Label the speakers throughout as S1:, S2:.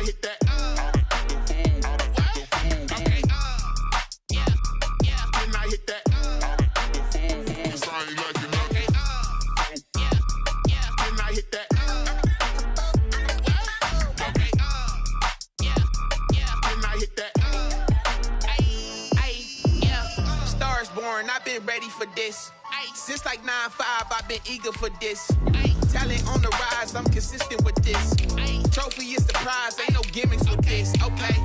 S1: I hit that?
S2: I've been ready for this. Since like 9-5, I've been eager for this. Talent on the rise, I'm consistent with this. Trophy is the prize, ain't no gimmicks with this. Okay,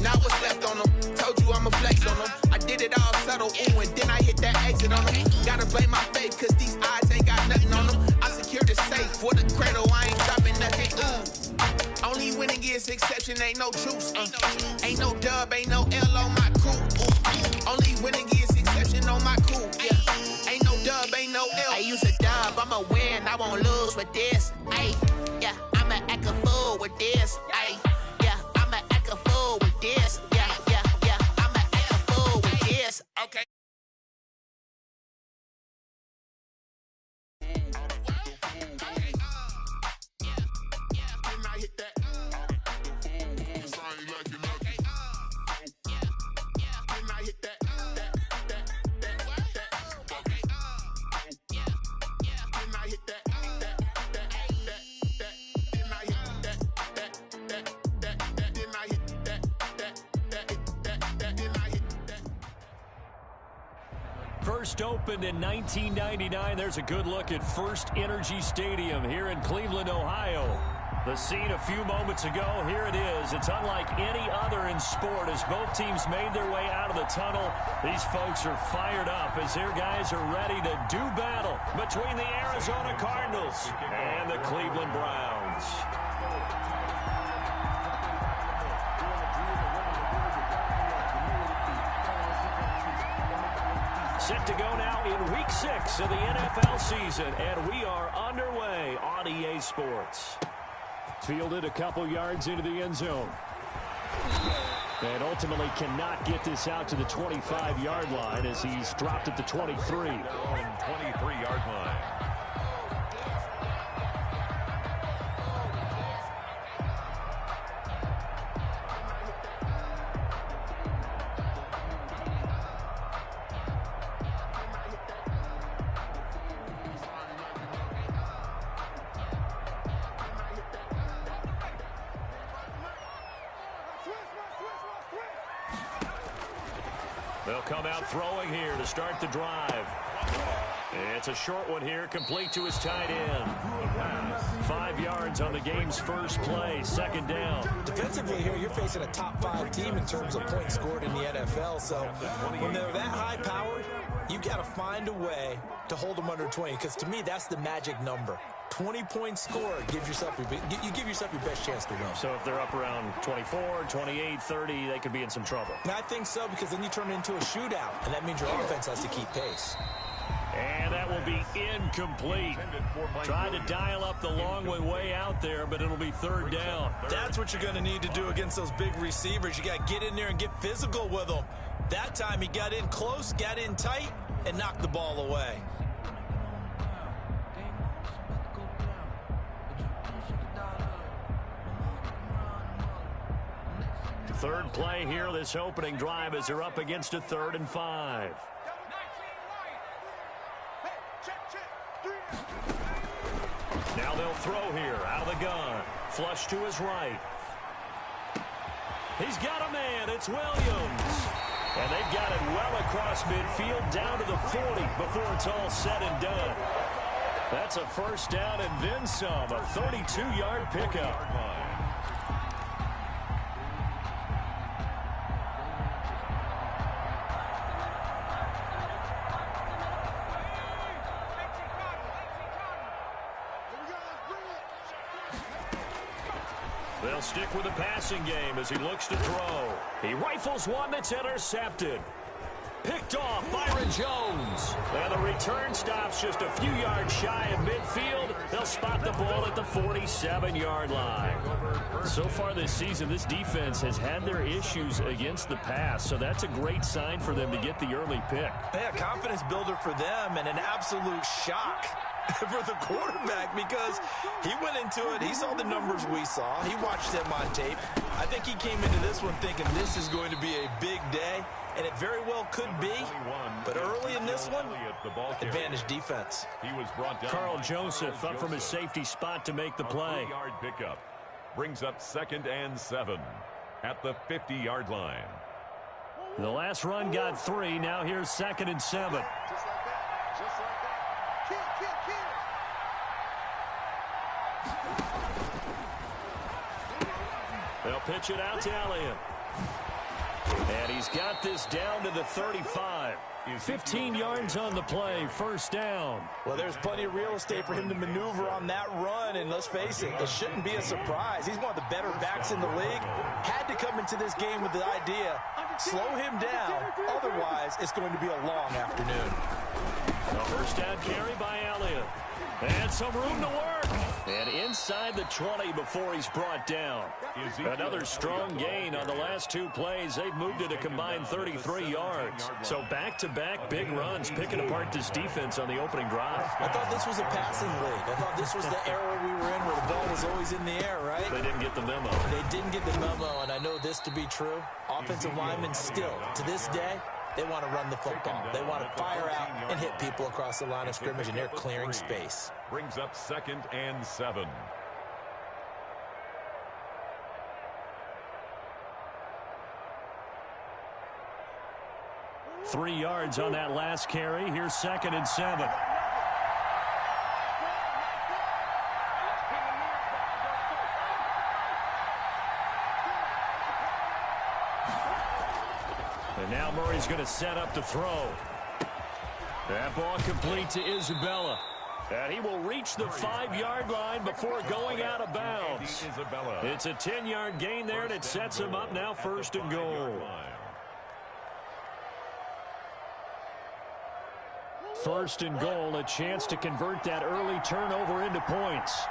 S2: now what's left on them? Told you I'ma flex on them. I did it all subtle, ooh, and then I hit that exit on them. Gotta blame my faith, cause these eyes ain't got nothing on them. I secured the safe for the cradle, I ain't dropping nothing, ooh. Only winning is exception, ain't no truce. Ain't no dub, ain't no L on my crew. Only winning is exception on my crew. Yeah. Ain't no dub, ain't no L. I use a dub, I'ma win, I won't lose with this. Ay, yeah, I'ma act a fool with this. Ay, yeah, I'ma act a fool with this. Yeah, yeah, yeah, I'ma act a fool with this. Okay.
S3: First opened in 1999. There's a good look at First Energy Stadium here in Cleveland, Ohio. The scene a few moments ago, here it is. It's unlike any other in sport as both teams made their way out of the tunnel. These folks are fired up as their guys are ready to do battle between the Arizona Cardinals and the Cleveland Browns. Set to go now in Week 6 of the NFL season, and we are underway on EA Sports. Fielded a couple yards into the end zone. And ultimately cannot get this out to the 25-yard line as he's dropped at the 23.
S4: 23-yard line.
S3: They'll come out throwing here to start the drive. It's a short one here, complete to his tight end. 5 yards on the game's first play, second down.
S5: Defensively here, you're facing a top-5 team in terms of points scored in the NFL. So when they're that high-powered, you got to find a way to hold them under 20. Because to me, that's the magic number. 20 points scored gives yourself you give yourself your best chance to win.
S3: So if they're up around 24, 28, 30, they could be in some trouble.
S5: And I think so, because then you turn it into a shootout, and that means your offense has to keep pace.
S3: And that will be incomplete. Tried to dial up the long one way out there, but it'll be third down.
S5: That's what you're going to need to do against those big receivers. You got to get in there and get physical with them. That time he got in close, got in tight, and knocked the ball away.
S3: Third play here, this opening drive, as they're up against a 3rd and 5. Now they'll throw here, out of the gun. Flush to his right. He's got a man, it's Williams. And they've got it well across midfield, down to the 40 before it's all said and done. That's a first down and then some, a 32-yard pickup. They'll stick with the passing game as he looks to throw. He rifles one that's intercepted. Picked off, Byron Jones. And the return stops just a few yards shy of midfield. They'll spot the ball at the 47-yard line. So far this season, this defense has had their issues against the pass, so that's a great sign for them to get the early pick.
S5: Yeah, confidence builder for them and an absolute shock for the quarterback because he went into it. He saw the numbers we saw. He watched them on tape. I think he came into this one thinking this is going to be a big day, and it very well could be. But early in this one, advantage defense.
S3: Carl Joseph up from his safety spot to make the play.
S4: 3-yard pickup brings up 2nd and 7 at the 50-yard line.
S3: The last run got 3. Now here's 2nd and 7.
S1: Just like that. Just like that. Kill.
S3: They'll pitch it out to Elliott. And he's got this down to the 35. 15 yards on the play, 1st down.
S5: Well, there's plenty of real estate for him to maneuver on that run, and let's face it, it shouldn't be a surprise. He's one of the better backs in the league. Had to come into this game with the idea, slow him down, otherwise it's going to be a long afternoon.
S3: The first down carry by Elliott. And some room to work. And inside the 20 before he's brought down. Another strong gain on the last 2 plays. They've moved it a combined 33 yards. So back-to-back big runs, picking apart this defense on the opening drive.
S5: I thought this was a passing league. I thought this was the era we were in where the ball was always in the air, right?
S3: They didn't get the memo.
S5: They didn't get the memo, and I know this to be true. Offensive linemen still, to this day, they want to run the football. They want to fire out and hit people across the line of scrimmage, and they're clearing space.
S4: Brings up 2nd and 7.
S3: Three yards on that last carry. Here's 2nd and 7. And now Murray's going to set up to throw. That ball complete to Isabella. And he will reach the 5-yard line before going out of bounds. It's a 10-yard gain there, and it sets him up now 1st and goal. 1st and goal, a chance to convert that early turnover into points.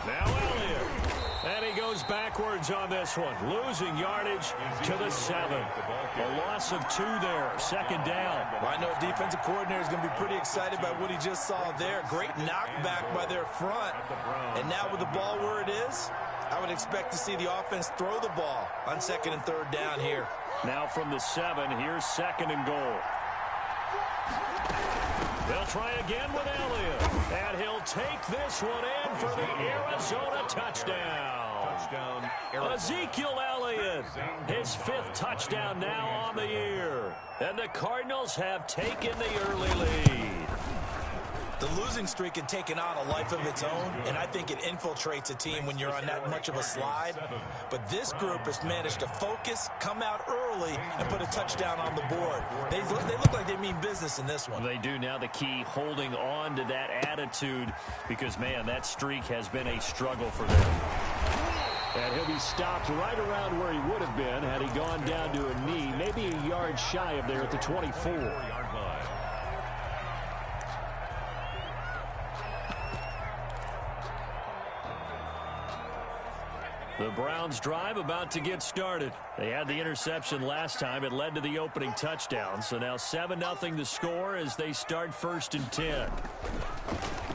S3: Now Elliott. And he goes backwards on this one. Losing yardage to the 7. A loss of 2 there. 2nd down.
S5: Well, I know a defensive coordinator is going to be pretty excited by what he just saw there. Great knockback by their front. And now with the ball where it is, I would expect to see the offense throw the ball on 2nd and 3rd down here.
S3: Now from the 7, here's 2nd and goal. They'll try again with Elliott. And he'll take this one in for the Arizona touchdown. Ezekiel Elliott, his 5th touchdown now on the year. And the Cardinals have taken the early lead.
S5: The losing streak had taken on a life of its own, and I think it infiltrates a team when you're on that much of a slide. But this group has managed to focus, come out early, and put a touchdown on the board. They look like they mean business in this one.
S3: They do. Now the key, holding on to that attitude, because, man, that streak has been a struggle for them. And he'll be stopped right around where he would have been had he gone down to a knee, maybe a yard shy of there at the 24. The Browns drive about to get started. They had the interception last time. It led to the opening touchdown. So now 7-0 the score as they start 1st and 10.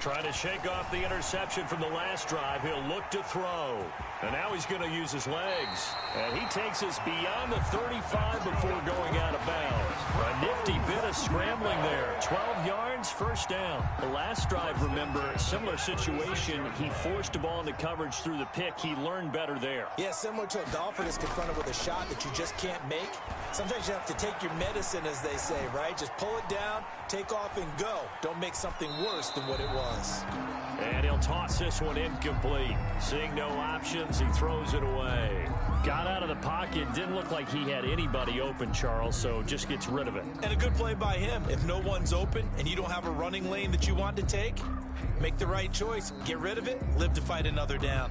S3: Trying to shake off the interception from the last drive. He'll look to throw. And now he's going to use his legs. And he takes us beyond the 35 before going out of bounds. A nifty bit of scrambling there. 12 yards, 1st down. The last drive, remember, similar situation. He forced the ball into coverage through the pick. He learned better there.
S5: Yeah, similar to a golfer that's confronted with a shot that you just can't make. Sometimes you have to take your medicine, as they say, right? Just pull it down, take off, and go. Don't make something worse than what it was.
S3: And he'll toss this one incomplete. Seeing no options, he throws it away. Got out of the pocket. Didn't look like he had anybody open, Charles, so just gets rid of it.
S5: And a good play by him. If no one's open and you don't have a running lane that you want to take, make the right choice. Get rid of it. Live to fight another down.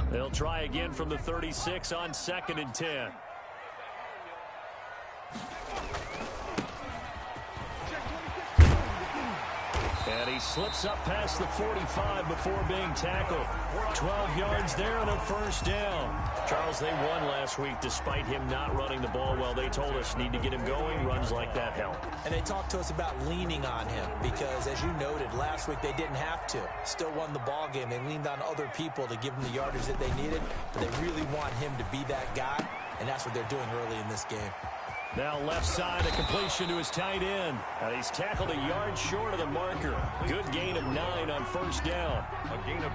S3: They'll try again from the 36 on 2nd and 10. And he slips up past the 45 before being tackled. 12 yards there and a first down. Charles, they won last week despite him not running the ball well. They told us need to get him going. Runs like that help.
S5: And they talked to us about leaning on him because, as you noted, last week they didn't have to. Still won the ball game. They leaned on other people to give them the yardage that they needed, but they really want him to be that guy, and that's what they're doing early in this game.
S3: Now left side, a completion to his tight end. And he's tackled a yard short of the marker. Good gain of 9 on first down.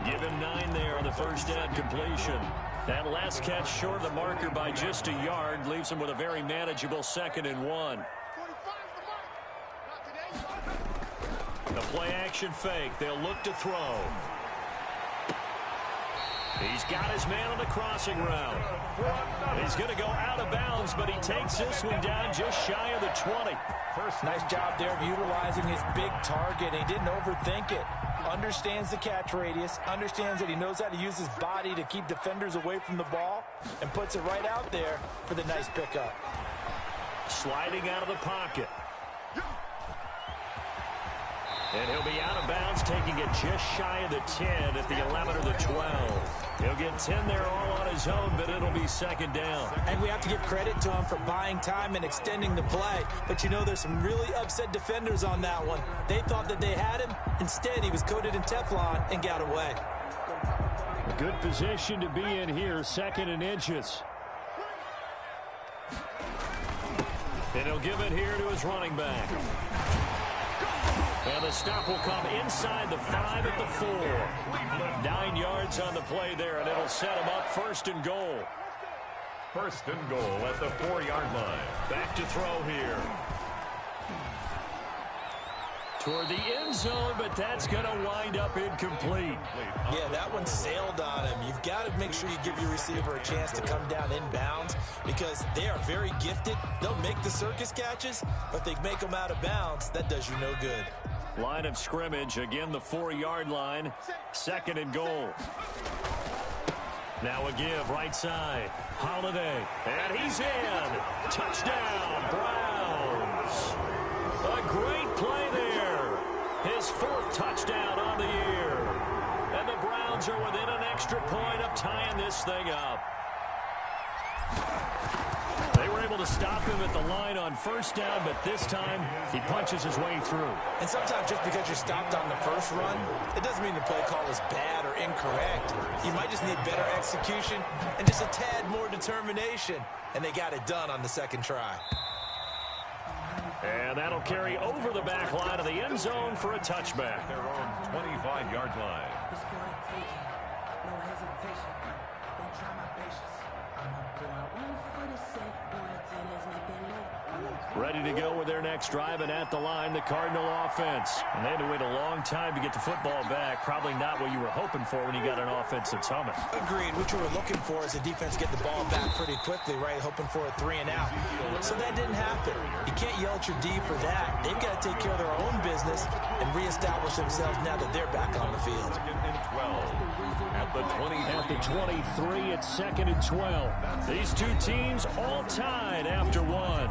S3: Give him 9 there on the first down completion. That last catch short of the marker by just a yard leaves him with a very manageable 2nd and 1. The play action fake. They'll look to throw. He's got his man on the crossing route. He's going to go out of bounds, but he takes this one down just shy of the 20.
S5: Nice job there of utilizing his big target. He didn't overthink it. Understands the catch radius, understands that he knows how to use his body to keep defenders away from the ball, and puts it right out there for the nice pickup.
S3: Sliding out of the pocket. And he'll be out of bounds, taking it just shy of the 10 at the 11 or the 12. He'll get 10 there all on his own, but it'll be 2nd down.
S5: And we have to give credit to him for buying time and extending the play. But you know, there's some really upset defenders on that one. They thought that they had him. Instead, he was coated in Teflon and got away.
S3: A good position to be in here, 2nd and inches. And he'll give it here to his running back. And the stop will come inside the 5 at the 4. 9 yards on the play there, and it'll set him up 1st and goal.
S4: 1st and goal at the 4-yard line.
S3: Back to throw here. Toward the end zone, but that's going to wind up incomplete.
S5: Yeah, that one sailed on him. You've got to make sure you give your receiver a chance to come down inbounds because they are very gifted. They'll make the circus catches, but they make them out of bounds. That does you no good.
S3: Line of scrimmage, again the 4-yard line, 2nd and goal. Now a give, right side, Holiday, and he's in. Touchdown, Browns. A great play there. His 4th touchdown on the year. And the Browns are within an extra point of tying this thing up. They were able to stop him at the line on 1st down, but this time he punches his way through.
S5: And sometimes just because you're stopped on the first run, it doesn't mean the play call is bad or incorrect. You might just need better execution and just a tad more determination. And they got it done on the 2nd try.
S3: And that'll carry over the back line of the end zone for a touchback.
S4: Their own 25-yard line.
S3: Ready to go with their next drive, and at the line, the Cardinal offense. And they had to wait a long time to get the football back. Probably not what you were hoping for when you got an offense that's humming.
S5: Agreed. What you were looking for is the defense get the ball back pretty quickly, right? Hoping for a 3 and out. So that didn't happen. You can't yell at your D for that. They've got to take care of their own business and reestablish themselves now that they're back on the field.
S4: 2nd and 12. At the 23.
S3: At the 23, it's 2nd and 12. These two teams all tied after one.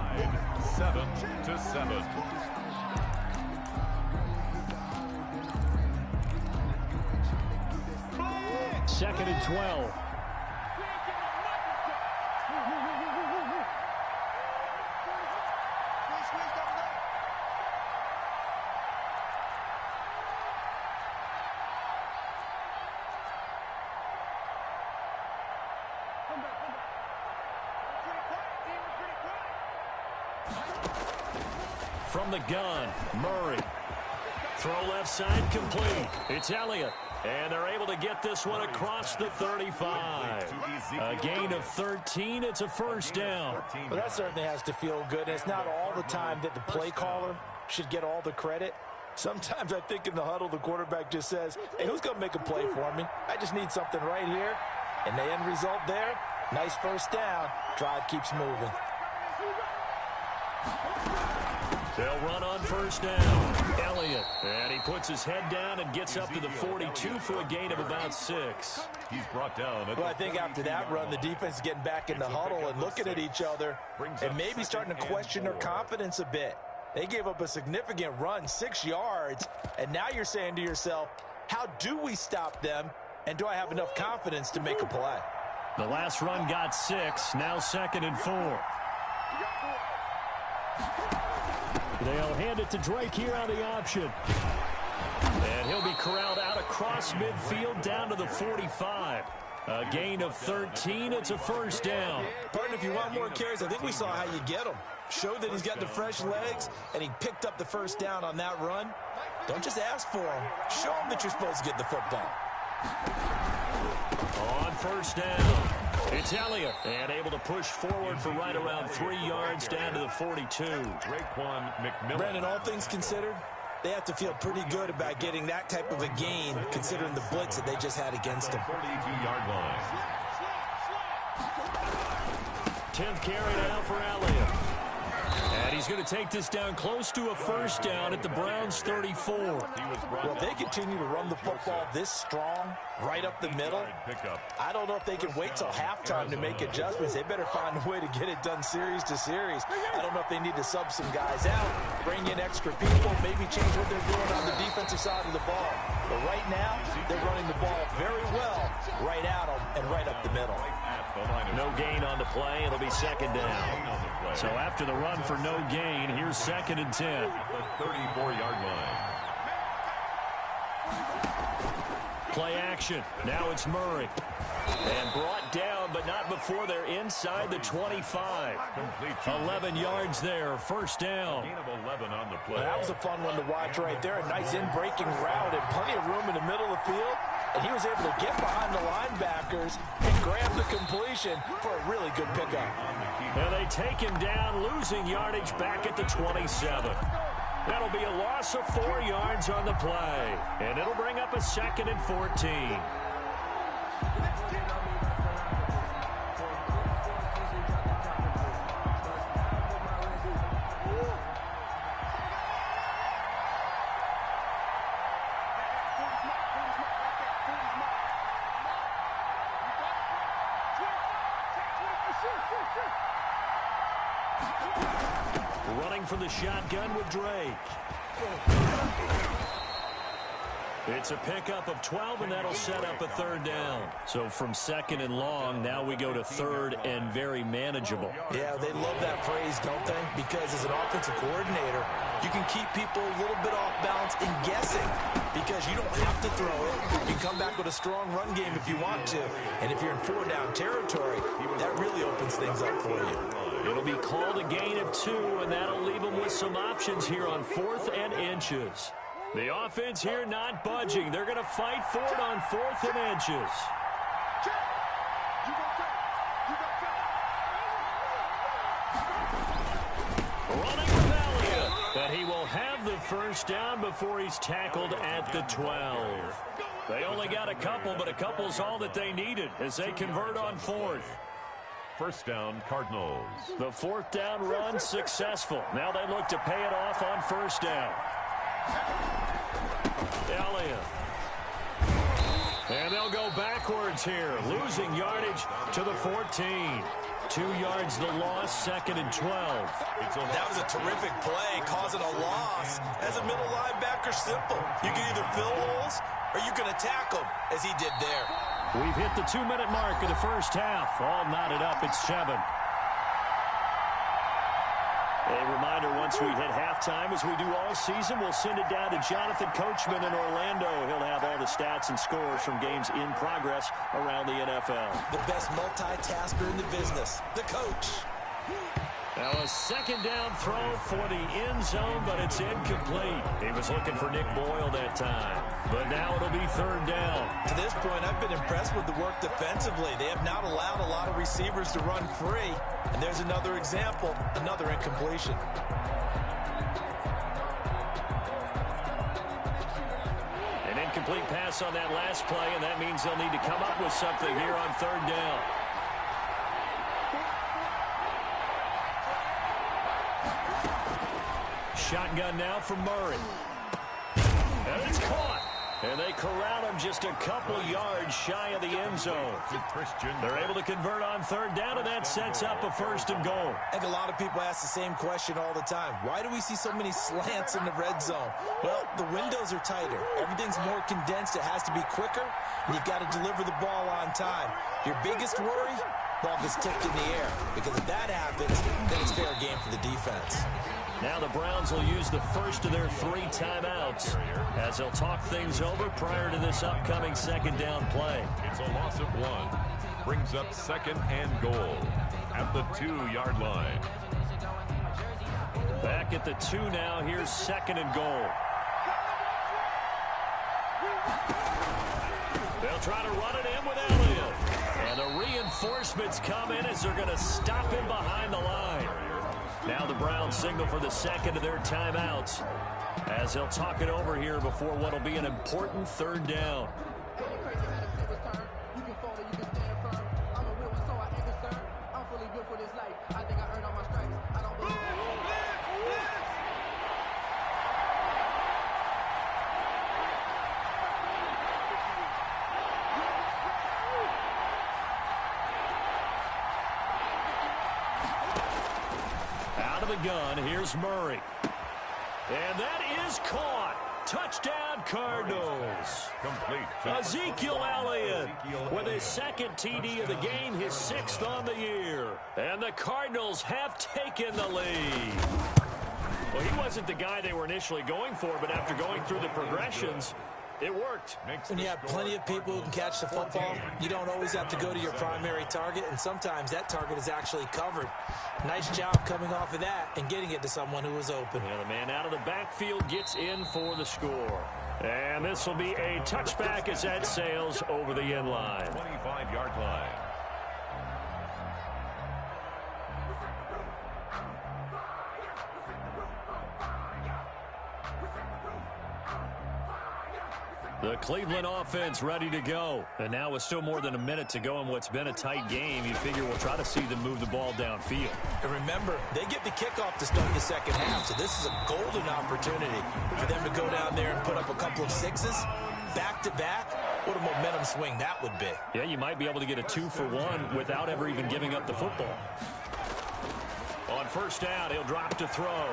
S4: 7-7.
S3: 2nd and 12. From the gun, Murray. Throw left side complete. It's Elliott. And they're able to get this one across the 35. A gain of 13. It's a first down.
S5: Well, that certainly has to feel good. And it's not all the time that the play caller should get all the credit. Sometimes I think in the huddle, the quarterback just says, hey, who's going to make a play for me? I just need something right here. And the end result there, nice first down. Drive keeps moving.
S3: They'll run on first down. Elliott. And he puts his head down and gets up to the 42 for a gain of about 6.
S4: He's brought down.
S5: Well, I think after that run, the defense is getting back in the huddle and looking at each other and maybe starting to question their confidence a bit. They gave up a significant run, 6 yards, and now you're saying to yourself, how do we stop them, and do I have enough confidence to make a play?
S3: The last run got 6, now 2nd and 4. They'll hand it to Drake here on the option. And he'll be corralled out across midfield down to the 45. A gain of 13. It's a first down.
S5: Partner, if you want more carries, I think we saw how you get them. Showed that he's got the fresh legs, and he picked up the first down on that run. Don't just ask for him. Show him that you're supposed to get the football.
S3: On first down, it's Elliott, and able to push forward for right around 3 yards down to the 42.
S5: Brandon, all things considered, they have to feel pretty good about getting that type of a gain, considering the blitz that they just had against them.
S4: 42-yard line.
S3: 10th carry now for Elliott. And he's going to take this down close to a first down at the Browns' 34.
S5: Well, if they continue to run the football this strong, right up the middle, I don't know if they can wait till halftime to make adjustments. They better find a way to get it done series to series. I don't know if they need to sub some guys out, bring in extra people, maybe change what they're doing on the defensive side of the ball. But right now, they're running the ball very well right at them and right up the middle.
S3: No gain on the play. It'll be 2nd down. So after the run for no gain, here's 2nd and 10.
S4: The 34-yard line.
S3: Play action. Now it's Murray. And brought down, but not before they're inside the 25. 11 yards there. First down.
S4: Gain of 11 on the play.
S5: Well, that was a fun one to watch right there. A nice in-breaking route and plenty of room in the middle of the field. And he was able to get behind the linebackers and grab the completion for a really good pickup.
S3: And they take him down, losing yardage back at the 27. That'll be a loss of 4 yards on the play. And it'll bring up a 2nd and 14. Running from the shotgun with Drake. It's a pickup of 12, and that'll set up a 3rd down. So from 2nd and long, now we go to 3rd and very manageable.
S5: Yeah, they love that phrase, don't they? Because as an offensive coordinator, you can keep people a little bit off balance and guessing because you don't have to throw it. You can come back with a strong run game if you want to. And if you're in 4-down territory, that really opens things up for you.
S3: It'll be called a gain of 2, and that'll leave them with some options here on 4th and inches. The offense here not budging. They're going to fight for it on 4th and inches. Running with Elliott. But he will have the first down before he's tackled at the 12. They only got a couple, but a couple's all that they needed as they convert on 4th.
S4: First down, Cardinals.
S3: The 4th down run successful. Now they look to pay it off on 1st down. Elliott. And they'll go backwards here, losing yardage to the 14. 2 yards the loss, 2nd and 12.
S5: That was a terrific play, causing a loss. As a middle linebacker, simple. You can either fill holes or you can attack them, as he did there.
S3: We've hit the 2-minute mark of the first half. All knotted up at 7. A reminder, once we hit halftime, as we do all season, we'll send it down to Jonathan Coachman in Orlando. He'll have all the stats and scores from games in progress around the NFL.
S5: The best multitasker in the business, the coach.
S3: Now a 2nd down throw for the end zone, but it's incomplete. He was looking for Nick Boyle that time. But now it'll be 3rd down.
S5: To this point, I've been impressed with the work defensively. They have not allowed a lot of receivers to run free. And there's another example, another incompletion.
S3: An incomplete pass on that last play, and that means they'll need to come up with something here on 3rd down. Shotgun now from Murray. And it's caught. And they corral him just a couple yards shy of the end zone. They're able to convert on third down, and that sets up a 1st and goal.
S5: I think a lot of people ask the same question all the time. Why do we see so many slants in the red zone? Well, the windows are tighter. Everything's more condensed. It has to be quicker, and you've got to deliver the ball on time. Your biggest worry? Ball gets tipped in the air, because if that happens, then it's fair game for the defense.
S3: Now the Browns will use the first of their 3 timeouts as they'll talk things over prior to this upcoming 2nd down play.
S4: It's a loss of 1. Brings up 2nd and goal at the 2-yard line.
S3: Back at the 2 now. Here's 2nd and goal. They'll try to run it in with Elliott. And the reinforcements come in as they're going to stop him behind the line. Now the Browns signal for the 2nd of their timeouts as they'll talk it over here before what will be an important 3rd down. Gun. Here's Murray. And that is caught. Touchdown, Cardinals.
S4: Complete.
S3: Ezekiel Elliott with his 2nd TD of the game, his 6th on the year. And the Cardinals have taken the lead. Well, he wasn't the guy they were initially going for, but after going through the progressions, it worked.
S5: When you have plenty of people who can catch the football, you don't always have to go to your primary target, and sometimes that target is actually covered. Nice job coming off of that and getting it to someone who was open.
S3: Yeah, the man out of the backfield gets in for the score. And this will be a touchback as that sails over the end line.
S4: 25-yard line.
S3: The Cleveland offense ready to go. And now with still more than a minute to go in what's been a tight game, you figure we'll try to see them move the ball downfield.
S5: And remember, they get the kickoff to start the 2nd half, so this is a golden opportunity for them to go down there and put up a couple of 6s back-to-back. What a momentum swing that would be.
S3: Yeah, you might be able to get a 2-for-1 without ever even giving up the football. On 1st down, he'll drop to throw.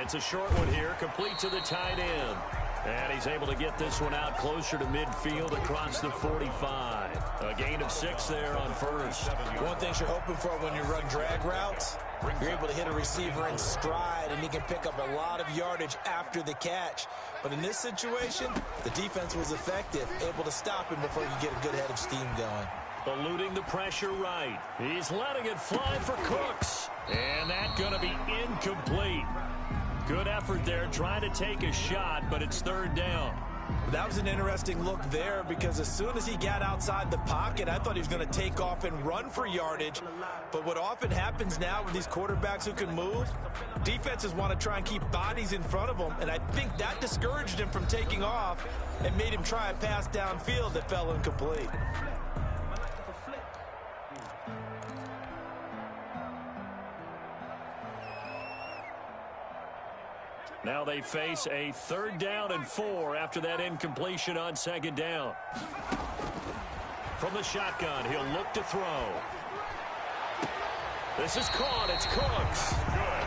S3: It's a short one here, complete to the tight end. And he's able to get this one out closer to midfield across the 45. A gain of 6 there on 1st.
S5: One thing you're hoping for when you run drag routes, you're able to hit a receiver in stride, and he can pick up a lot of yardage after the catch. But in this situation, the defense was effective, able to stop him before you get a good head of steam going.
S3: Eluding the pressure right. He's letting it fly for Cooks. And that's going to be incomplete. Good effort there, trying to take a shot, but it's 3rd down.
S5: That was an interesting look there because as soon as he got outside the pocket, I thought he was going to take off and run for yardage. But what often happens now with these quarterbacks who can move, defenses want to try and keep bodies in front of them, and I think that discouraged him from taking off and made him try a pass downfield that fell incomplete.
S3: Now they face a 3rd down and 4 after that incompletion on 2nd down. From the shotgun, he'll look to throw. This is caught. It's Cooks.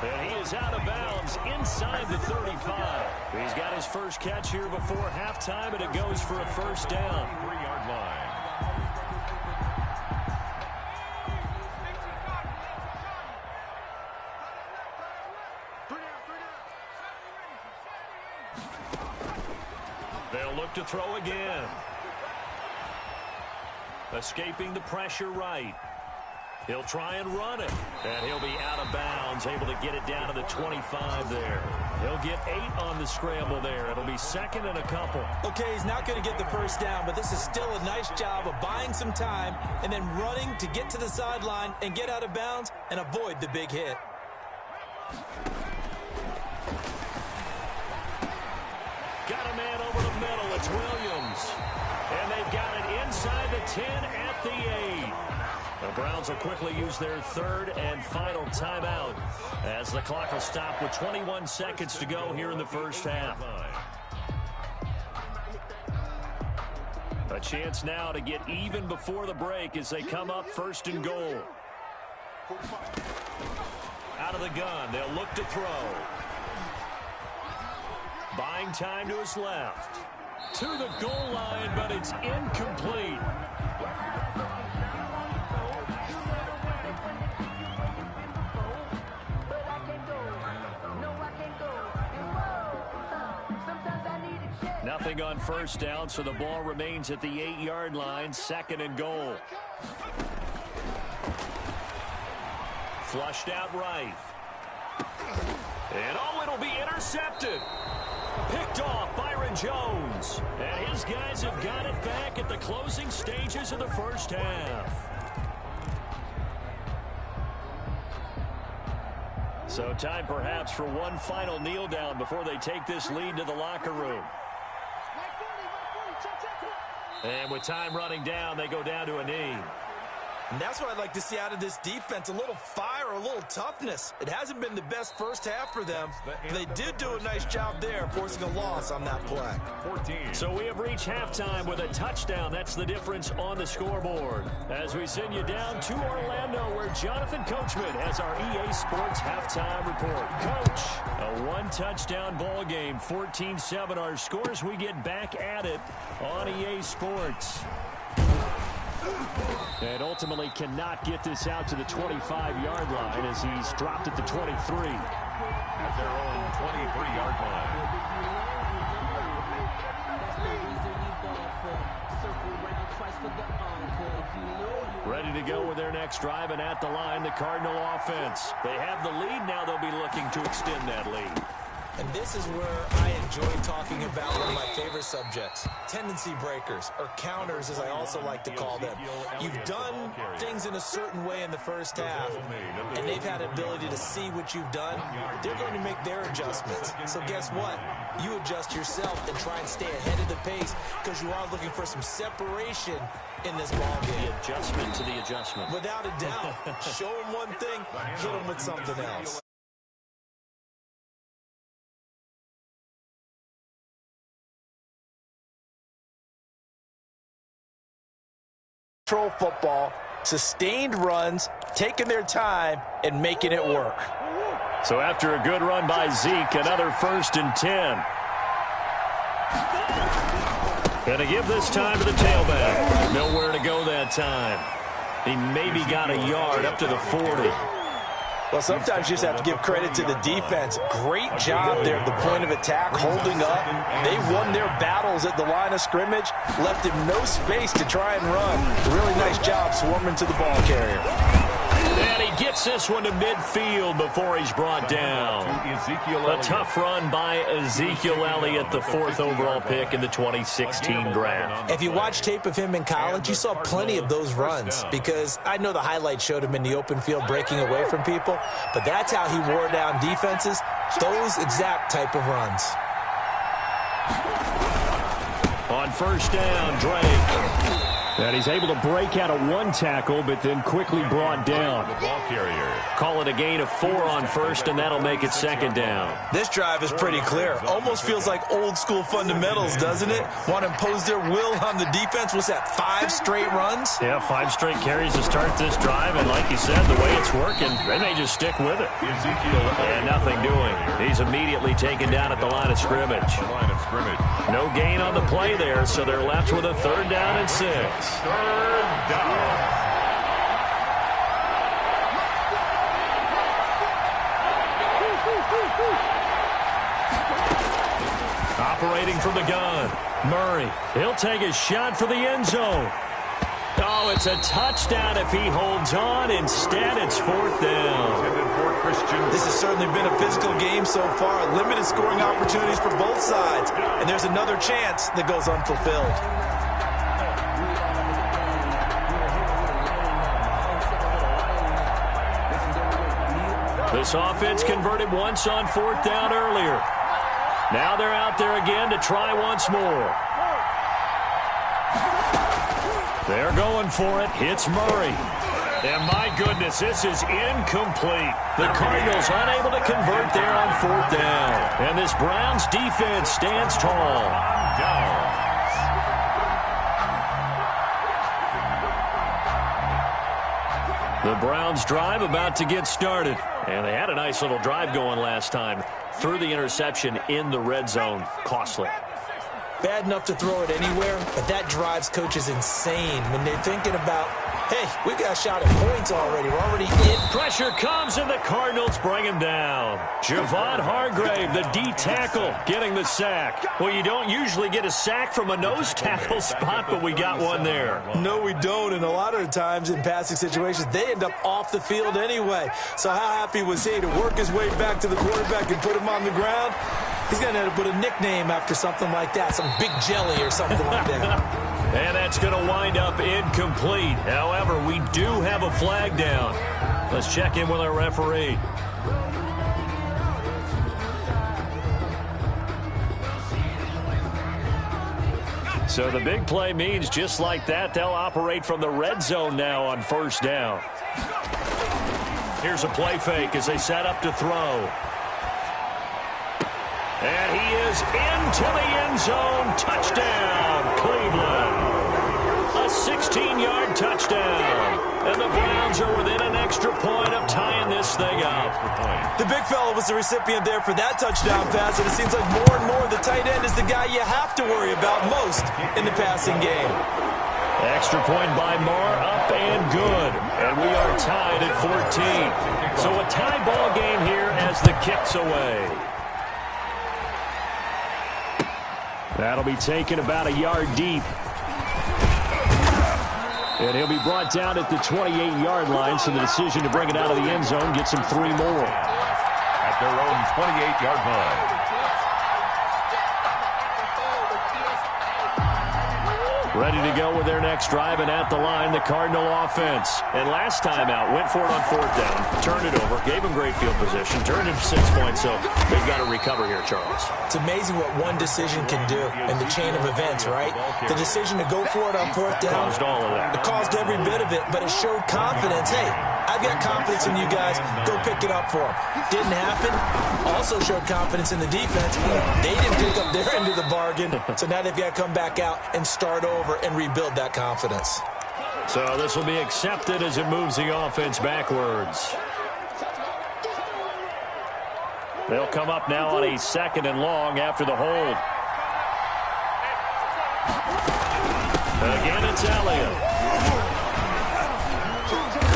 S3: And he is out of bounds inside the 35. He's got his first catch here before halftime, and it goes for a 1st down.
S4: 3-yard line.
S3: They'll look to throw again. Escaping the pressure right. He'll try and run it. And he'll be out of bounds, able to get it down to the 25 there. He'll get 8 on the scramble there. It'll be 2nd and a couple.
S5: Okay, he's not going to get the 1st down, but this is still a nice job of buying some time and then running to get to the sideline and get out of bounds and avoid the big hit.
S3: Got a man over the middle. It's Williams. And they've got it inside the 10 at the 8. The Browns will quickly use their 3rd and final timeout as the clock will stop with 21 seconds to go here in the 1st half. A chance now to get even before the break as they come up first and goal. Out of the gun, they'll look to throw. Buying time to his left. To the goal line, but it's incomplete. Nothing on first down, so the ball remains at the 8-yard line, second and goal. Flushed out right. And it'll be intercepted. Picked off Byron Jones. And his guys have got it back at the closing stages of the first half. So time perhaps for one final kneel down before they take this lead to the locker room. And with time running down, they go down to a knee.
S5: And that's what I'd like to see out of this defense, a little fire, a little toughness. It hasn't been the best first half for them. They did do a nice job there, forcing a loss on that play.
S4: 14.
S3: So we have reached halftime with a touchdown. That's the difference on the scoreboard. As we send you down to Orlando, where Jonathan Coachman has our EA Sports halftime report. Coach, a one-touchdown ball game, 14-7 our scores. We get back at it on EA Sports. And ultimately cannot get this out to the 25-yard line as he's dropped at the 23.
S4: At their own 23-yard line.
S3: Ready to go with their next drive, and at the line, the Cardinal offense. They have the lead. Now they'll be looking to extend that lead.
S5: And this is where I enjoy talking about one of my favorite subjects, tendency breakers, or counters as I also like to call them. You've done things in a certain way in the first half, and they've had ability to see what you've done. They're going to make their adjustments. So guess what? You adjust yourself and try and stay ahead of the pace because you are looking for some separation in this ball game.
S3: The adjustment to the adjustment.
S5: Without a doubt. Show them one thing, hit them with something else. Control football, sustained runs, taking their time, and making it work.
S3: So after a good run by Zeke, another 1st and 10. Gonna give this time to the tailback. Nowhere to go that time. He maybe got a yard up to the 40.
S5: Well, sometimes you just have to give credit to the defense. Great job there at the point of attack, holding up. They won their battles at the line of scrimmage, left him no space to try and run. Really nice job swarming to the ball carrier.
S3: And he gets this one to midfield before he's brought down. A tough run by Ezekiel Elliott, the 4th overall pick in the 2016 draft.
S5: If you watch tape of him in college, you saw plenty of those runs because I know the highlights showed him in the open field breaking away from people, but that's how he wore down defenses, those exact type of runs.
S3: On first down, Drake. And he's able to break out of one tackle, but then quickly brought down.
S4: The ball carrier.
S3: Call it a gain of 4 on first, and that'll make it second down.
S5: This drive is pretty clear. Almost feels like old school fundamentals, doesn't it? Want to impose their will on the defense. What's that, 5 straight runs?
S3: Yeah, 5 straight carries to start this drive, and like you said, the way it's working, they may just stick with it. And nothing doing. He's immediately taken down at the line of scrimmage. No gain on the play there, so they're left with a 3rd down and 6.
S4: 3rd down.
S3: Operating from the gun, Murray. He'll take a shot for the end zone. Oh, it's a touchdown if he holds on. Instead, it's 4th down.
S5: This has certainly been a physical game so far. Limited scoring opportunities for both sides. And there's another chance that goes unfulfilled.
S3: This offense converted once on 4th down earlier. Now they're out there again to try once more. They're going for it. Hits Murray. And my goodness, this is incomplete. The Cardinals unable to convert there on 4th down. And this Browns defense stands tall. The Browns drive about to get started. And they had a nice little drive going last time. Threw the interception in the red zone. Costly.
S5: Bad enough to throw it anywhere, but that drives coaches insane when they're thinking about, hey, we got a shot at points already. We're already in.
S3: Pressure comes, and the Cardinals bring him down. Javon Hargrave, the D tackle, getting the sack. Well, you don't usually get a sack from a nose tackle spot, but we got one there.
S5: No, we don't, and a lot of the times in passing situations, they end up off the field anyway. So how happy was he to work his way back to the quarterback and put him on the ground? He's going to have to put a nickname after something like that, some Big Jelly or something like that.
S3: And that's going to wind up incomplete. However, we do have a flag down. Let's check in with our referee. So the big play means just like that, they'll operate from the red zone now on first down. Here's a play fake as they set up to throw. And he is into the end zone. Touchdown, Cleveland. A 16-yard touchdown. And the Browns are within an extra point of tying this thing up.
S5: The big fella was the recipient there for that touchdown pass, and it seems like more and more the tight end is the guy you have to worry about most in the passing game.
S3: Extra point by Marr, up and good. And we are tied at 14. So a tie ball game here as the kick's away. That'll be taken about a yard deep. And he'll be brought down at the 28-yard line, so the decision to bring it out of the end zone gets him 3 more.
S4: At their own 28-yard line.
S3: Ready to go with their next drive, and at the line, the Cardinal offense. And last time out, went for it on 4th down, turned it over, gave them great field position, turned it 6 points, so they've got to recover here, Charles.
S5: It's amazing what one decision can do in the chain of events, right? The decision to go for it on 4th down.
S3: Caused all of that.
S5: It caused every bit of it, but it showed confidence. Hey, I've got confidence in you guys. Go pick it up for them. Didn't happen. Also showed confidence in the defense. They didn't pick up their end of the bargain, so now they've got to come back out and start over and rebuild that confidence.
S3: So this will be accepted as it moves the offense backwards. They'll come up now on a 2nd and long after the hold. Again, it's Elliott.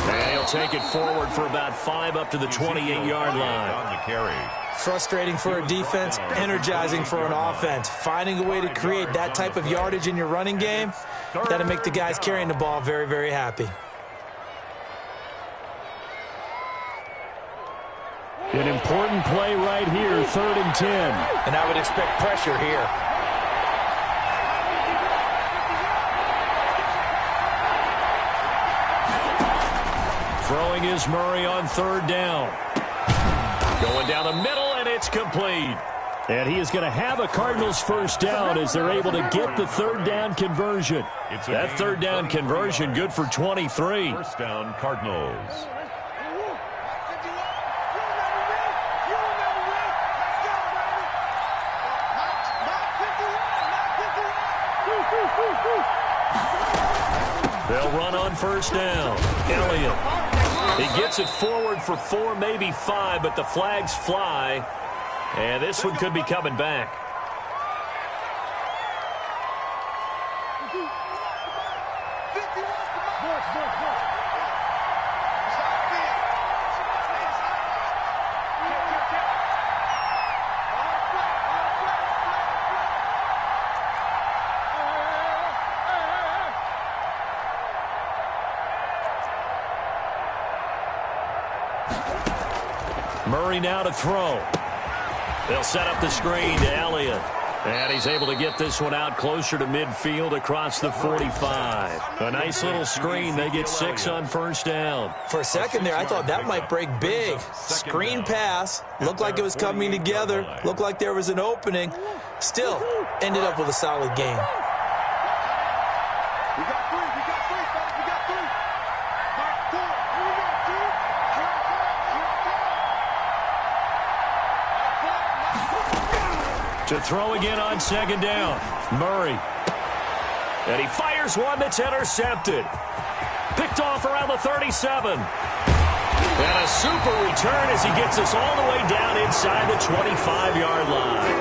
S3: And he'll take it forward for about 5 up to the 28-yard line.
S4: On the carry.
S5: Frustrating for a defense, energizing for an offense. Finding a way to create that type of yardage in your running game, that'll make the guys carrying the ball very, very happy.
S3: An important play right here, 3rd and 10.
S5: And I would expect pressure here.
S3: Throwing is Murray on 3rd down. Going down the middle, and it's complete. And he is going to have a Cardinals first down as they're able to get the 3rd down conversion. That 3rd down conversion good for 23.
S4: First down, Cardinals.
S3: They'll run on first down. Elliott. He gets it forward for 4, maybe 5, but the flags fly. And this one could be coming back. Murray now to throw. They'll set up the screen to Elliott. And he's able to get this one out closer to midfield across the 45. A nice little screen. They get 6 on first down.
S5: For a second there, I thought that might break big. Screen pass. Looked like it was coming together. Looked like there was an opening. Still, ended up with a solid game.
S3: To throw again on 2nd down. Murray. And he fires one that's intercepted. Picked off around the 37. And a super return as he gets us all the way down inside the 25-yard line.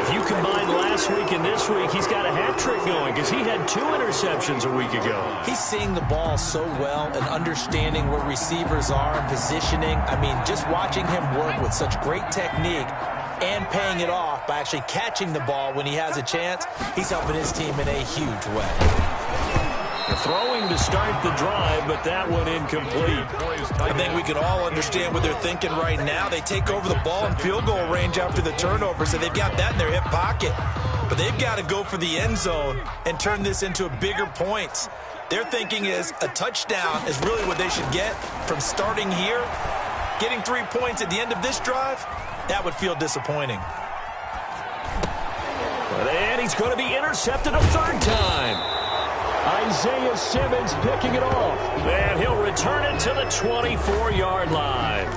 S3: If you combine last week and this week, he's got a hat trick going because he had 2 interceptions a week ago.
S5: He's seeing the ball so well and understanding where receivers are and positioning. I mean, just watching him work with such great technique and paying it off by actually catching the ball when he has a chance, he's helping his team in a huge way.
S3: Throwing to start the drive, but that one incomplete.
S5: I think we can all understand what they're thinking right now. They take over the ball in field goal range after the turnover, so they've got that in their hip pocket. But they've got to go for the end zone and turn this into a bigger points. Their thinking is a touchdown is really what they should get from starting here. Getting 3 points at the end of this drive, that would feel disappointing.
S3: And he's going to be intercepted a 3rd time. Isaiah Simmons picking it off. And he'll return it to the 24-yard line.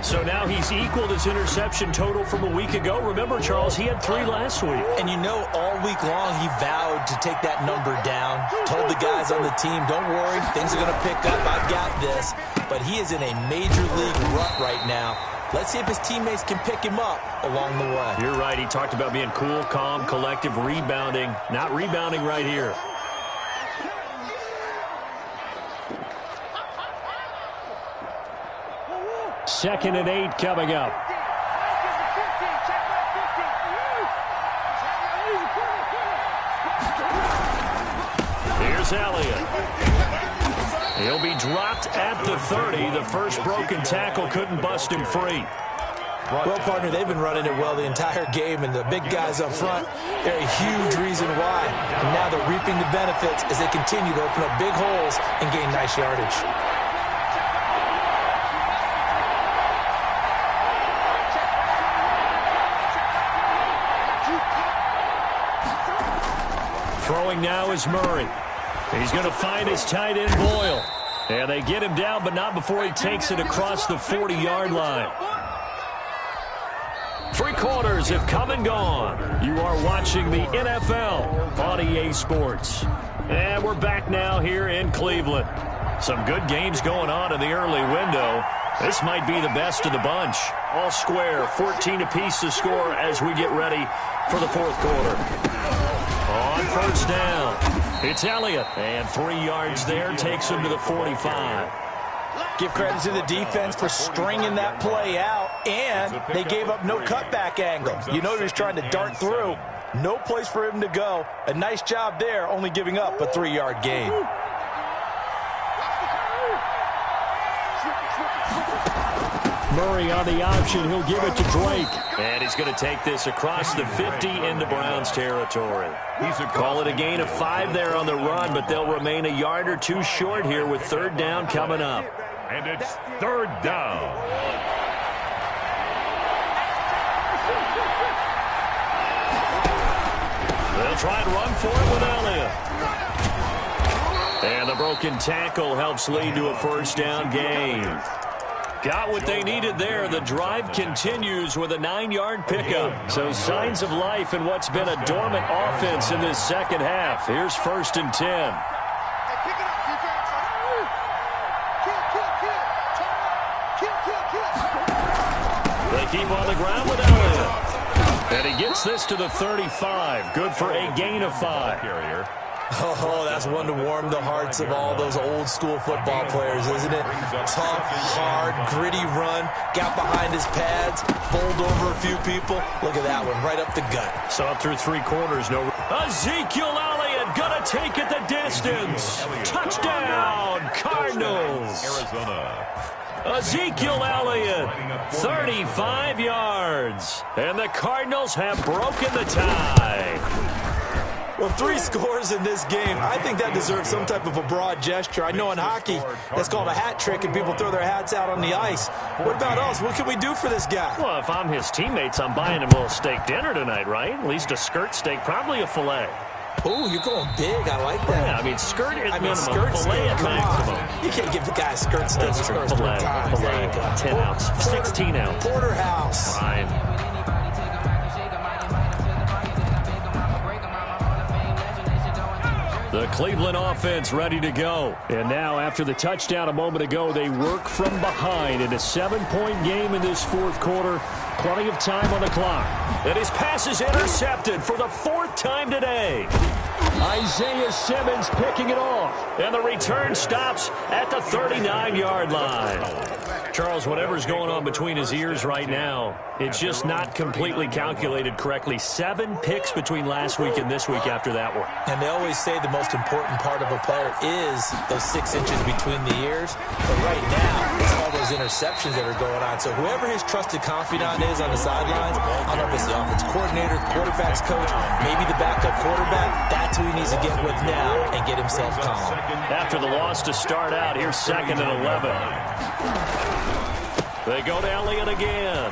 S3: So now he's equaled his interception total from a week ago. Remember, Charles, he had 3 last week.
S5: And you know, all week long he vowed to take that number down. Told the guys on the team, don't worry, things are going to pick up. I've got this. But he is in a major league rut right now. Let's see if his teammates can pick him up along the way.
S3: You're right. He talked about being cool, calm, collective, rebounding. Not rebounding right here. Second and 8 coming up. Here's Elliott. He'll be dropped at the 30. The first broken tackle couldn't bust him free.
S5: Well, partner, they've been running it well the entire game, and the big guys up front, they're a huge reason why. And now they're reaping the benefits as they continue to open up big holes and gain nice yardage.
S3: Throwing now is Murray. He's going to find his tight end, Boyle. And they get him down, but not before he takes it across the 40-yard line. 3 quarters have come and gone. You are watching the NFL on EA Sports. And we're back now here in Cleveland. Some good games going on in the early window. This might be the best of the bunch. All square, 14 apiece to score as we get ready for the 4th quarter. On first down, it's Elliott, and 3 yards there takes him to the 45.
S5: Give credit to the defense for stringing that play out, and they gave up no cutback angle. You know he was trying to dart through. No place for him to go. A nice job there, only giving up a 3-yard gain.
S3: Murray on the option. He'll give it to Drake. And he's going to take this across the 50 into Browns territory. Call it a gain of 5 there on the run, but they'll remain a yard or 2 short here with 3rd down coming up.
S4: And it's 3rd down.
S3: They'll try and run for it with Elliott. And the broken tackle helps lead to a 1st down gain. Got what they needed there. The drive continues with a 9-yard pickup. So signs of life in what's been a dormant offense in this second half. Here's 1st and 10. They keep on the ground with Elliott. And he gets this to the 35. Good for a gain of 5.
S5: Oh, that's one to warm the hearts of all those old-school football players, isn't it? Tough, hard, gritty run. Got behind his pads, bowled over a few people. Look at that one, right up the gut.
S3: Saw it through 3 quarters. No. Ezekiel Elliott gonna take it the distance. Touchdown, Cardinals.
S4: Arizona.
S3: Ezekiel Elliott, 35 yards. And the Cardinals have broken the tie.
S5: Well, 3 scores in this game. I think that deserves some type of a broad gesture. I know in hockey, that's called a hat trick, and people throw their hats out on the ice. What about us? What can we do for this guy?
S3: Well, if I'm his teammates, I'm buying him a little steak dinner tonight, right? At least a skirt steak, probably a filet.
S5: Oh, you're going big. I like that.
S3: Yeah, I mean, skirt at minimum,
S5: skirt
S3: filet at maximum.
S5: You can't give the guy a skirt steak.
S3: That's true. Filet, 10 ounce, 16 ounce.
S5: Porterhouse.
S3: Fine. The Cleveland offense ready to go. And now after the touchdown a moment ago, they work from behind in a 7-point game in this fourth quarter. Plenty of time on the clock. And his pass is intercepted for the 4th time today. Isaiah Simmons picking it off. And the return stops at the 39-yard line. Charles, whatever's going on between his ears right now, it's just not completely calculated correctly. 7 picks between last week and this week after that one.
S5: And they always say the most important part of a player is those 6 inches between the ears. But right now, it's all those interceptions that are going on. So whoever his trusted confidant is on the sidelines, I don't know if it's the offense coordinator, the quarterback's coach, maybe the backup quarterback, that's who he needs to get with now and get himself calm.
S3: After the loss to start out, here's 2nd and 11. They go to Elliott again.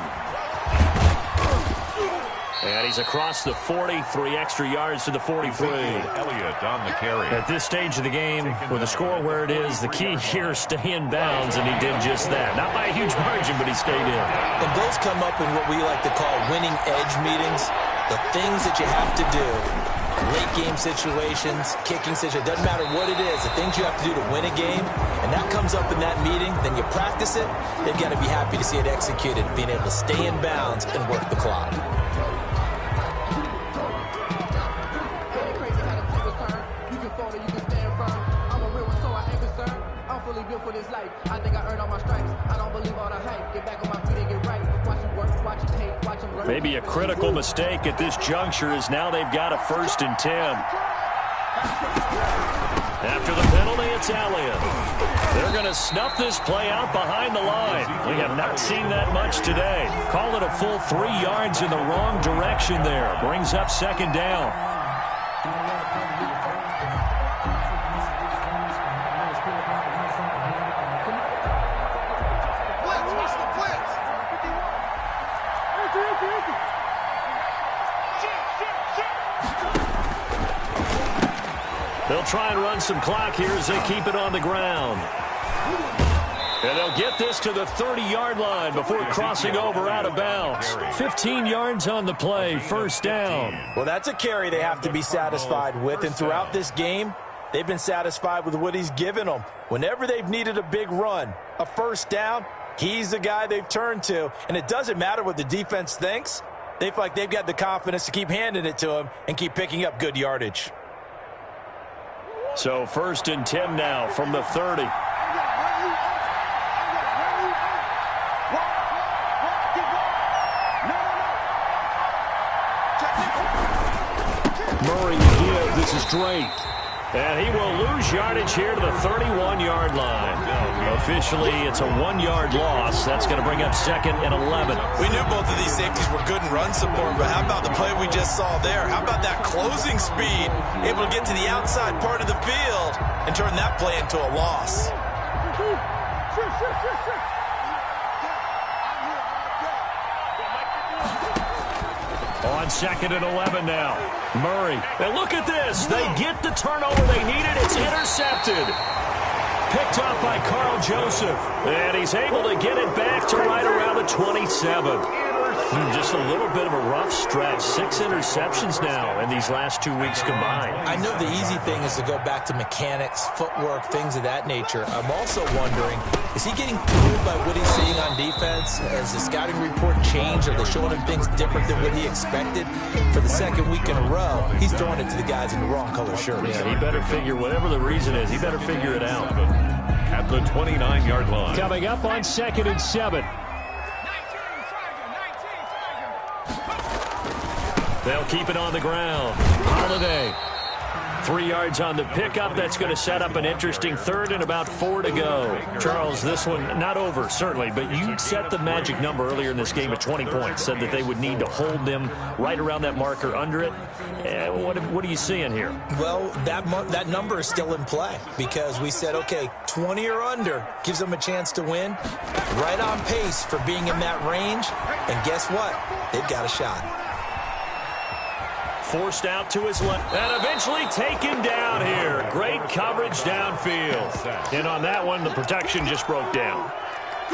S3: And he's across the 40, 3 extra yards to the 43.
S4: Elliott on the carry.
S3: At this stage of the game, with the score where it is, the key here is stay in bounds, and he did just that. Not by a huge margin, but he stayed in.
S5: And those come up in what we like to call winning edge meetings. The things that you have to do, late game situations, kicking situations, doesn't matter what it is, the things you have to do to win a game, and that comes up in that meeting, then you practice it, they've got to be happy to see it executed, being able to stay in bounds and work the clock.
S6: For this life, I think I earned all my stripes. I don't believe all the hype. Get back on my feet and get right. Watch them work, watch them hate, watch them run.
S3: Maybe a critical mistake at this juncture is now they've got a 1st and 10. After the penalty, it's Elliott. They're going to snuff this play out behind the line. We have not seen that much today. Call it a full 3 yards in the wrong direction there. Brings up 2nd down. They'll try and run some clock here as they keep it on the ground. And they'll get this to the 30-yard line before crossing over out of bounds. 15 yards on the play, 1st down.
S5: Well, that's a carry they have to be satisfied with. And throughout this game, they've been satisfied with what he's given them. Whenever they've needed a big run, a 1st down, he's the guy they've turned to. And it doesn't matter what the defense thinks. They feel like they've got the confidence to keep handing it to him and keep picking up good yardage.
S3: So 1st and 10 now from the 30. Murray give. This is Drake. And he will lose yardage here to the 31-yard line. Officially, it's a 1-yard loss. That's going to bring up 2nd and 11.
S5: We knew both of these safeties were good in run support, but how about the play we just saw there? How about that closing speed, able to get to the outside part of the field and turn that play into a loss?
S3: On 2nd and 11 now. Murray. And look at this. They get the turnover they needed. It's intercepted. Picked up by Carl Joseph. And he's able to get it back to right around the 27. Just a little bit of a rough stretch. 6 interceptions now in these last 2 weeks combined.
S5: I know the easy thing is to go back to mechanics, footwork, things of that nature. I'm also wondering, is he getting fooled by what he's seeing on defense? Has the scouting report changed? Are they showing him things different than what he expected? For the 2nd week in a row, he's throwing it to the guys in the wrong color shirts.
S3: Yeah, he better figure, whatever the reason is, he better figure it out.
S4: At the 29-yard line.
S3: Coming up on 2nd and 7. They'll keep it on the ground. Holiday. 3 yards on the pickup. That's going to set up an interesting 3rd and about 4 to go. Charles, this one not over, certainly, but you set the magic number earlier in this game at 20 points. Said that they would need to hold them right around that marker under it. What are you seeing here?
S5: Well, that number is still in play because we said, okay, 20 or under gives them a chance to win. Right on pace for being in that range. And guess what? They've got a shot.
S3: Forced out to his left and eventually taken down here. Great coverage downfield. And on that one, the protection just broke down.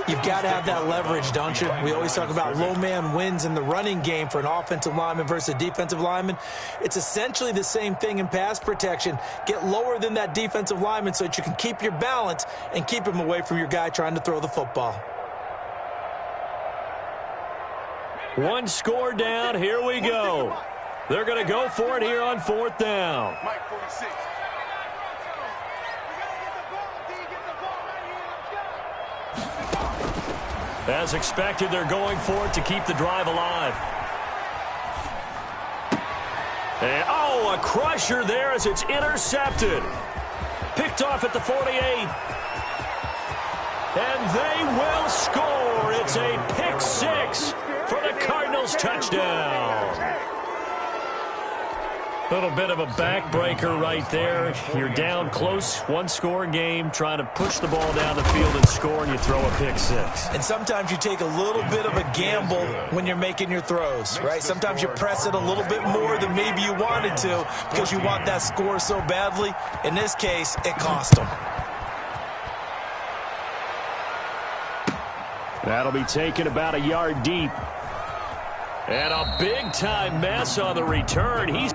S5: You've got to have that leverage, don't you? We always talk about low man wins in the running game for an offensive lineman versus a defensive lineman. It's essentially the same thing in pass protection. Get lower than that defensive lineman so that you can keep your balance and keep him away from your guy trying to throw the football.
S3: One score down. Here we go. They're going to go for it here on 4th down.
S1: Mike 46.
S3: As expected, they're going for it to keep the drive alive. And, oh, a crusher there as it's intercepted. Picked off at the 48. And they will score. It's a pick six for the Cardinals touchdown. A little bit of a backbreaker right there. You're down close, one-score game, trying to push the ball down the field and score, and you throw a pick six.
S5: And sometimes you take a little bit of a gamble when you're making your throws, right? Sometimes you press it a little bit more than maybe you wanted to because you want that score so badly. In this case, it cost them.
S3: That'll be taken about a yard deep. And a big-time mess on the return. He's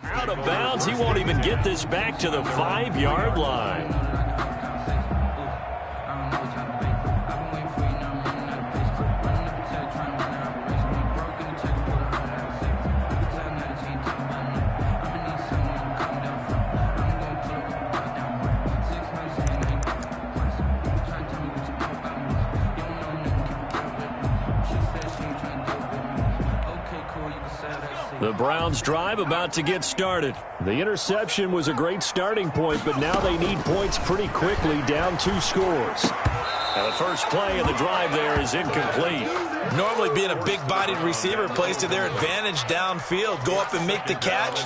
S3: out of bounds. He won't even get this back to the 5-yard line. The Browns drive about to get started. The interception was a great starting point, but now they need points pretty quickly, down 2 scores. And the first play of the drive there is incomplete.
S5: Normally being a big-bodied receiver plays to their advantage downfield. Go up and make the catch,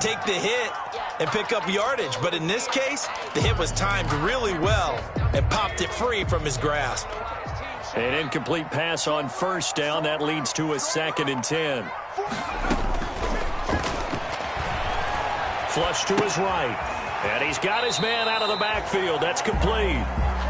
S5: take the hit, and pick up yardage. But in this case, the hit was timed really well and popped it free from his grasp.
S3: An incomplete pass on first down. That leads to a 2nd and 10. Flush to his right. And he's got his man out of the backfield. That's complete.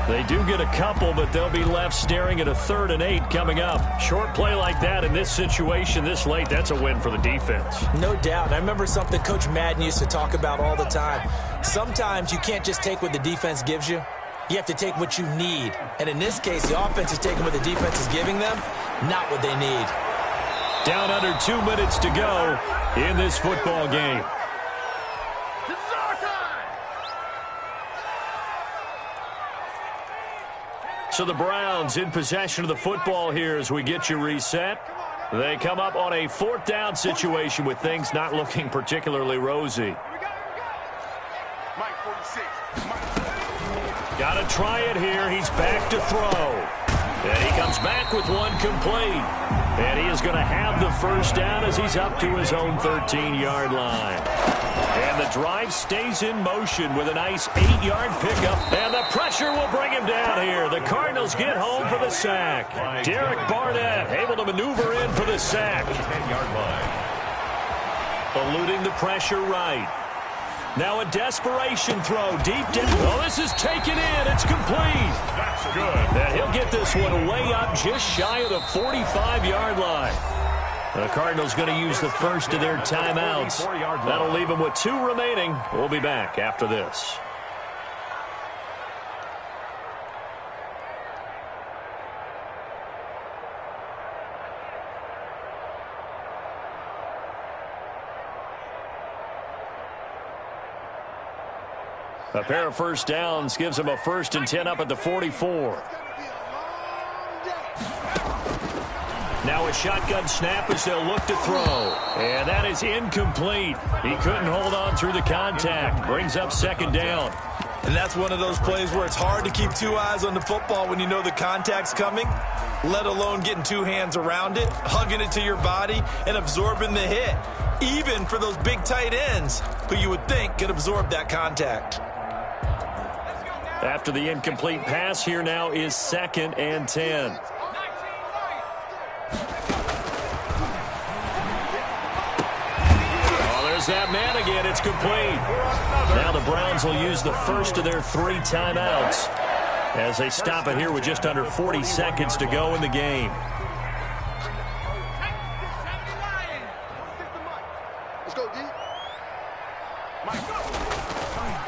S3: They do get a couple, but they'll be left staring at a 3rd and 8 coming up. Short play like that in this situation this late, that's a win for the defense.
S5: No doubt. I remember something Coach Madden used to talk about all the time. Sometimes you can't just take what the defense gives you. You have to take what you need. And in this case, the offense is taking what the defense is giving them, not what they need.
S3: Down under 2 minutes to go in this football game. So the Browns in possession of the football here as we get you reset. They come up on a 4th down situation with things not looking particularly rosy.
S1: Mike 46.
S3: Got to try it here. He's back to throw. And he comes back with one complete. And he is going to have the first down as he's up to his own 13-yard line. And the drive stays in motion with a nice 8-yard pickup. And the pressure will bring him down here. The Cardinals get home for the sack. Derek Barnett able to maneuver in for the sack.
S4: 10-yard line.
S3: Eluding the pressure right. Now a desperation throw deep down. Oh, this is taken in. It's complete.
S4: That's good.
S3: And he'll get this one way up just shy of the 45-yard line. The Cardinals going to use the first of their timeouts. That'll leave them with 2 remaining. We'll be back after this. A pair of first downs gives them a 1st and 10 up at the 44. Now a shotgun snap as they'll look to throw. And that is incomplete. He couldn't hold on through the contact. Brings up 2nd down.
S5: And that's one of those plays where it's hard to keep 2 eyes on the football when you know the contact's coming, let alone getting 2 hands around it, hugging it to your body, and absorbing the hit. Even for those big tight ends who you would think could absorb that contact.
S3: After the incomplete pass, here now is 2nd and 10. That man again, it's complete. Now the Browns will use the first of their 3 timeouts as they stop it here with just under 40 seconds to go in the game.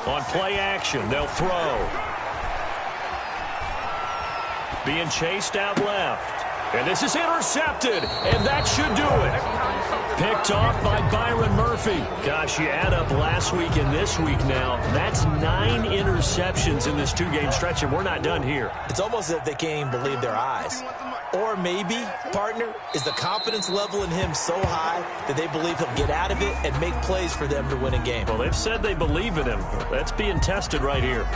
S3: On play action, they'll throw. Being chased out left. And this is intercepted, and that should do it. Picked off by Byron Murphy. Gosh, you add up last week and this week now. That's 9 interceptions in this 2-game stretch, and we're not done here.
S5: It's almost as if they can't even believe their eyes. Or maybe, partner, is the confidence level in him so high that they believe he'll get out of it and make plays for them to win a game.
S3: Well, they've said they believe in him. That's being tested right here.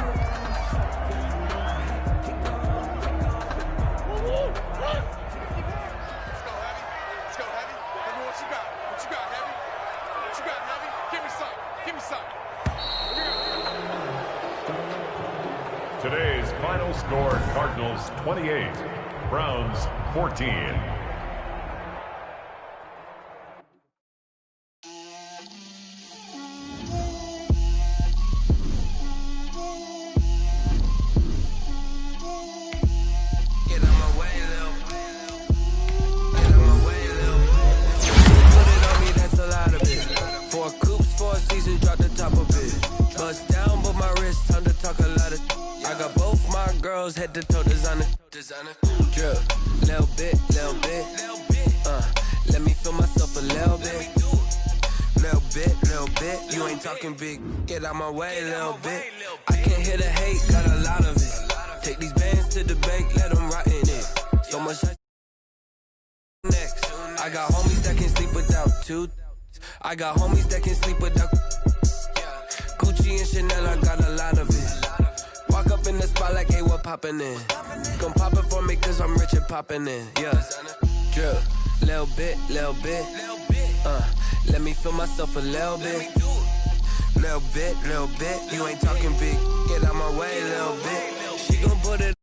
S4: Today's final score, Cardinals 28, Browns 14.
S7: Head to toe designer. Drip, little bit. Let me feel myself a little bit. You ain't talking big. Get out my way a little bit. I can't hear the hate, got a lot of it. Take these bands to the bank, let them rot in it. So much next. I got homies that can sleep without 2. I got homies that can sleep without Gucci and Chanel, I got a lot of it. Walk up in the spot like, hey, what poppin' in? Gon' pop it for me cause I'm rich and poppin' in. Yeah, drip, little bit. Let me feel myself a little bit. Little bit. You ain't talking big. Get out my way a little bit. She gon' put it